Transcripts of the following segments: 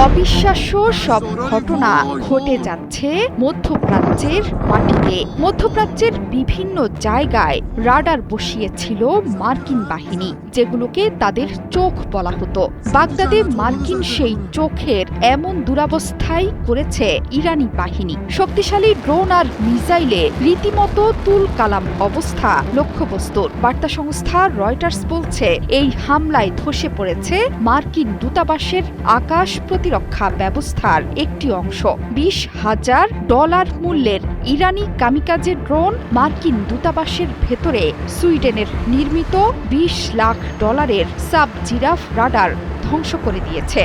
অবিশ্বাস্য সব ঘটনা ঘটে যাচ্ছে মধ্যপ্রাচ্যের মাটিতে। মধ্যপ্রাচ্যের বিভিন্ন জায়গায় রাডার বসিয়েছিল মার্কিন বাহিনী, যেগুলোকে তাদের চোখ বলা হতো। বাগদাদে মার্কিন সেই চোখের এমন দুরবস্থাই করেছে ইরানি বাহিনী। শক্তিশালী ড্রোন আর মিসাইলে রীতিমতো তুল কালাম অবস্থা লক্ষ্যবস্তুর। বার্তা সংস্থা রয়টার্স বলছে, এই হামলায় ধসে পড়েছে মার্কিন দূতাবাসের আকাশ প্রতিরক্ষা ব্যবস্থার একটি অংশ। $20,000 মূল্যের ইরানি কামিকাজে ড্রোন মার্কিন দূতাবাসের ভেতরে সুইডেনের নির্মিত $20 লাখ সাব জিরাফ রাডার ধ্বংস করে দিয়েছে।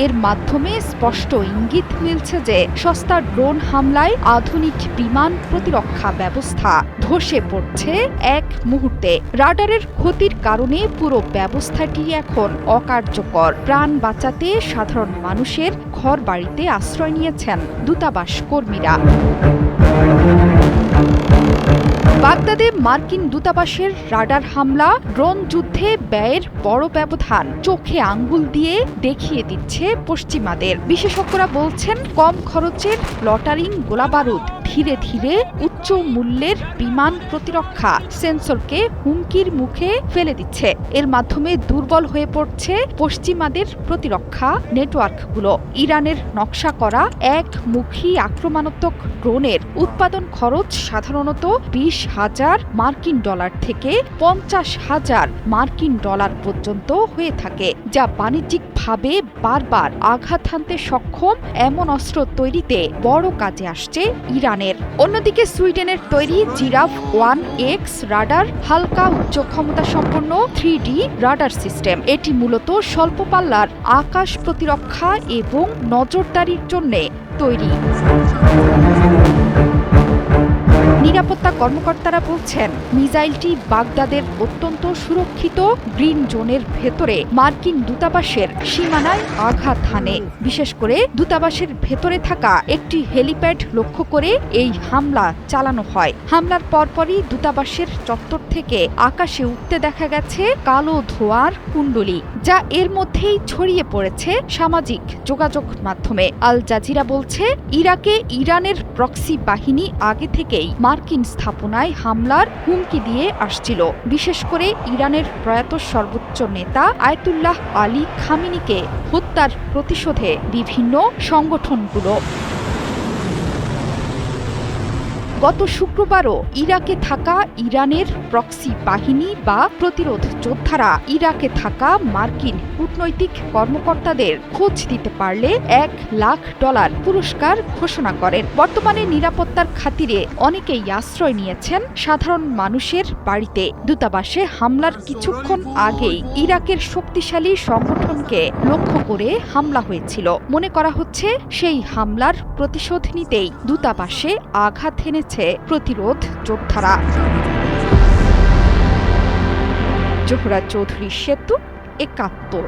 এর মাধ্যমে স্পষ্ট ইঙ্গিত মিলছে যে সস্তা ড্রোন হামলায় আধুনিক বিমান প্রতিরক্ষা ব্যবস্থা ধসে পড়ছে এক মুহূর্তে। রাডারের ক্ষতির কারণে পুরো ব্যবস্থাটি এখন অকার্যকর। প্রাণ বাঁচাতে সাধারণ মানুষের ঘরবাড়িতে আশ্রয় নিয়েছেন দূতাবাস কর্মীরা। বাগদাদে মার্কিন দূতাবাসের রাডার হামলা, ড্রোন যুদ্ধে ব্যয়ের বড় ব্যবধান চোখে আঙ্গুল দিয়ে দেখিয়ে দিচ্ছে পশ্চিমাদের। বিশেষজ্ঞরা বলছেন, কম খরচের লটারিং গোলাবারুদ ধীরে ধীরে উচ্চ মূল্যের বিমান প্রতিরক্ষা সেন্সরকে হুমকির মুখে ফেলে দিচ্ছে। এর মাধ্যমে দুর্বল হয়ে পড়ছে পশ্চিমাদের প্রতিরক্ষা নেটওয়ার্কগুলো। ইরানের নকশা করা একমুখী আক্রমণাত্মক ড্রোনের উৎপাদন খরচ সাধারণত $20,000 থেকে $50,000 পর্যন্ত হয়ে থাকে, যা বাণিজ্যিকভাবে বারবার আঘাত হানতে সক্ষম এমন অস্ত্র তৈরিতে বড় কাজে আসছে ইরানের। অন্যদিকে সুইডেনের তৈরি জিরাফ 1X রাডার হালকা উচ্চ ক্ষমতা সম্পন্ন 3D রাডার সিস্টেম। এটি মূলত স্বল্প পাল্লার আকাশ প্রতিরক্ষা এবং নজরদারির জন্য তৈরি। নিরাপত্তা কর্মকর্তারা বলছেন, মিসাইলটি বাগদাদের অত্যন্ত সুরক্ষিত গ্রিন জোনের ভেতরে মার্কিন দূতাবাসের সীমানায় আঘাত হানে। বিশেষ করে দূতাবাসের ভেতরে থাকা একটি হেলিপ্যাড লক্ষ্য করে এই হামলা চালানো হয়। হামলার পরপরই দূতাবাসের চত্বর থেকে আকাশে উঠতে দেখা গেছে কালো ধোঁয়ার কুণ্ডলী, যা এর মধ্যেই ছড়িয়ে পড়েছে সামাজিক যোগাযোগ মাধ্যমে। আল জাজিরা বলছে, ইরাকে ইরানের প্রক্সি বাহিনী আগে থেকেই মার্কিন স্থাপনায় হামলার হুমকি দিয়ে আসছিল। বিশেষ করে ইরানের প্রয়াত সর্বোচ্চ নেতা আয়াতুল্লাহ আলী খামেনিকে হত্যার প্রতিশোধে বিভিন্ন সংগঠনগুলো। গত শুক্রবারও ইরাকে থাকা ইরানের প্রক্সি বাহিনী বা প্রতিরোধ যোদ্ধারা ইরাকে থাকা মার্কিন কূটনৈতিক কর্মকর্তাদের খোঁজ দিতে পারলে $1 লাখ পুরস্কার ঘোষণা করেন। বর্তমানে নিরাপত্তার খাতিরে অনেকেই আশ্রয় নিয়েছেন সাধারণ মানুষের বাড়িতে। দূতাবাসে হামলার কিছুক্ষণ আগেই ইরাকের শক্তিশালী সংগঠনকে লক্ষ্য করে হামলা হয়েছিল। মনে করা হচ্ছে, সেই হামলার প্রতিশোধ নিতেই দূতাবাসে আঘাত হেনেছে প্রতিরোধ যোদ্ধারা। জোহরা চৌধুরী সেতু, ৭১।